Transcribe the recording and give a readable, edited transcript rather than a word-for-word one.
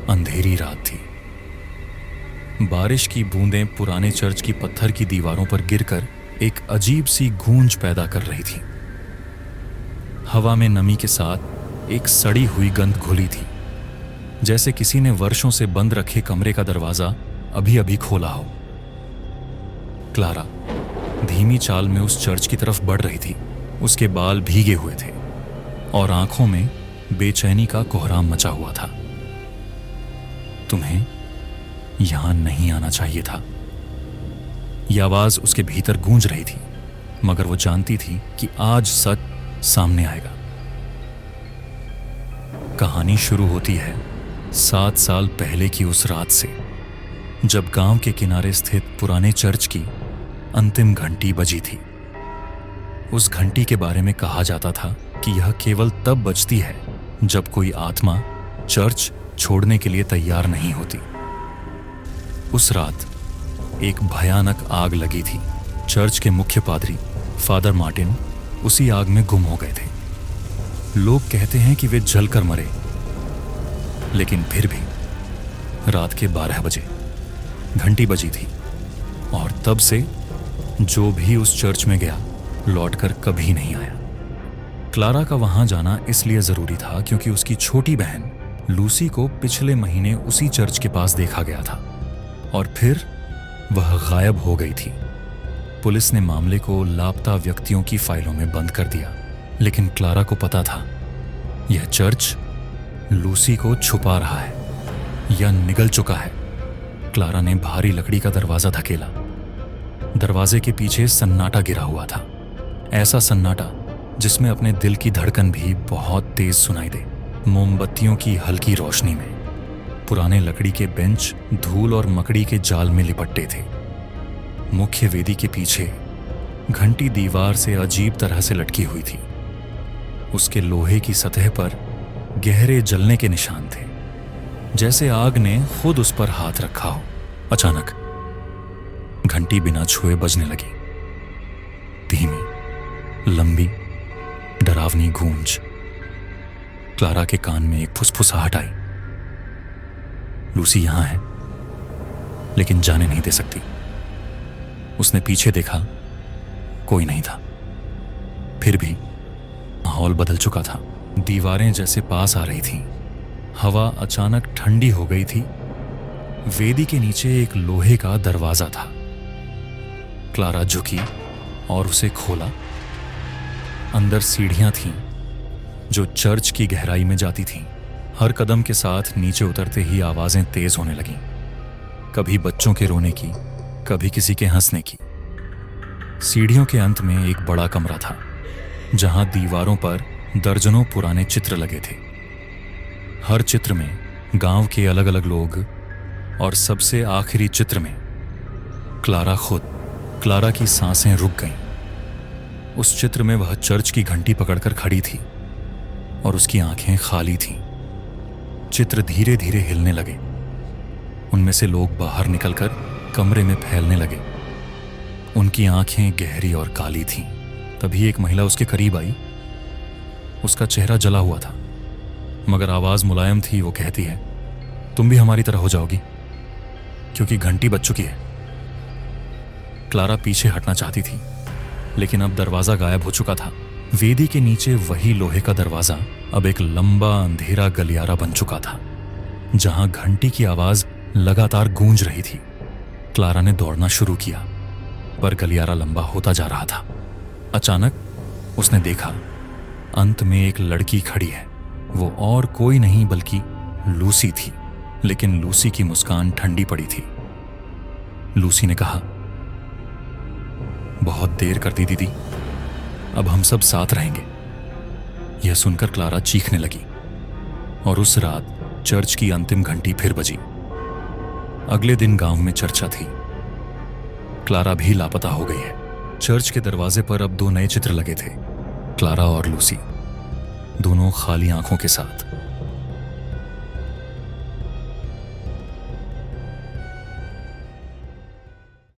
अंधेरी रात थी। बारिश की बूंदें पुराने चर्च की पत्थर की दीवारों पर गिरकर एक अजीब सी गूंज पैदा कर रही थी। हवा में नमी के साथ एक सड़ी हुई गंध घुली थी, जैसे किसी ने वर्षों से बंद रखे कमरे का दरवाजा अभी अभी खोला हो। क्लारा धीमी चाल में उस चर्च की तरफ बढ़ रही थी। उसके बाल भीगे हुए थे और आंखों में बेचैनी का कोहराम मचा हुआ था। तुम्हें यहां नहीं आना चाहिए था, यह आवाज उसके भीतर गूंज रही थी, मगर वो जानती थी कि आज सच सामने आएगा। कहानी शुरू होती है 7 साल पहले की उस रात से, जब गांव के किनारे स्थित पुराने चर्च की अंतिम घंटी बजी थी। उस घंटी के बारे में कहा जाता था कि यह केवल तब बजती है जब कोई आत्मा चर्च छोड़ने के लिए तैयार नहीं होती। उस रात एक भयानक आग लगी थी। चर्च के मुख्य पादरी फादर मार्टिन उसी आग में गुम हो गए थे। लोग कहते हैं कि वे जलकर मरे, लेकिन फिर भी रात के 12 बजे घंटी बजी थी और तब से जो भी उस चर्च में गया लौटकर कभी नहीं आया। क्लारा का वहां जाना इसलिए जरूरी था क्योंकि उसकी छोटी बहन लूसी को पिछले महीने उसी चर्च के पास देखा गया था और फिर वह गायब हो गई थी। पुलिस ने मामले को लापता व्यक्तियों की फाइलों में बंद कर दिया, लेकिन क्लारा को पता था यह चर्च लूसी को छुपा रहा है या निगल चुका है। क्लारा ने भारी लकड़ी का दरवाजा धकेला। दरवाजे के पीछे सन्नाटा गिरा हुआ था, ऐसा सन्नाटा जिसमें अपने दिल की धड़कन भी बहुत तेज सुनाई दे। मोमबत्तियों की हल्की रोशनी में पुराने लकड़ी के बेंच धूल और मकड़ी के जाल में लिपटे थे। मुख्य वेदी के पीछे घंटी दीवार से अजीब तरह से लटकी हुई थी। उसके लोहे की सतह पर गहरे जलने के निशान थे, जैसे आग ने खुद उस पर हाथ रखा हो। अचानक घंटी बिना छुए बजने लगी। धीमी, लंबी, डरावनी गूंज। क्लारा के कान में एक फुसफुसाहट आई। लूसी यहां है, लेकिन जाने नहीं दे सकती। उसने पीछे देखा, कोई नहीं था। फिर भी माहौल बदल चुका था। दीवारें जैसे पास आ रही थीं। हवा अचानक ठंडी हो गई थी। वेदी के नीचे एक लोहे का दरवाजा था। क्लारा झुकी और उसे खोला। अंदर सीढ़ियां थीं जो चर्च की गहराई में जाती थीं। हर कदम के साथ नीचे उतरते ही आवाजें तेज होने लगीं, कभी बच्चों के रोने की, कभी किसी के हंसने की। सीढ़ियों के अंत में एक बड़ा कमरा था, जहां दीवारों पर दर्जनों पुराने चित्र लगे थे। हर चित्र में गांव के अलग अलग लोग और सबसे आखिरी चित्र में क्लारा खुद। क्लारा की सांसें रुक गईं। उस चित्र में वह चर्च की घंटी पकड़कर खड़ी थी और उसकी आंखें खाली थीं। चित्र धीरे धीरे हिलने लगे। उनमें से लोग बाहर निकलकर कमरे में फैलने लगे। उनकी आंखें गहरी और काली थीं। तभी एक महिला उसके करीब आई। उसका चेहरा जला हुआ था, मगर आवाज मुलायम थी। वो कहती है, तुम भी हमारी तरह हो जाओगी, क्योंकि घंटी बज चुकी है। क्लारा पीछे हटना चाहती थी, लेकिन अब दरवाजा गायब हो चुका था। वेदी के नीचे वही लोहे का दरवाजा अब एक लंबा अंधेरा गलियारा बन चुका था, जहां घंटी की आवाज लगातार गूंज रही थी। क्लारा ने दौड़ना शुरू किया, पर गलियारा लंबा होता जा रहा था। अचानक उसने देखा, अंत में एक लड़की खड़ी है। वो और कोई नहीं बल्कि लूसी थी, लेकिन लूसी की मुस्कान ठंडी पड़ी थी। लूसी ने कहा, बहुत देर कर दी दीदी, अब हम सब साथ रहेंगे। यह सुनकर क्लारा चीखने लगी और उस रात चर्च की अंतिम घंटी फिर बजी। अगले दिन गांव में चर्चा थी। क्लारा भी लापता हो गई है। चर्च के दरवाजे पर अब 2 नए चित्र लगे थे, क्लारा और लूसी, दोनों खाली आंखों के साथ।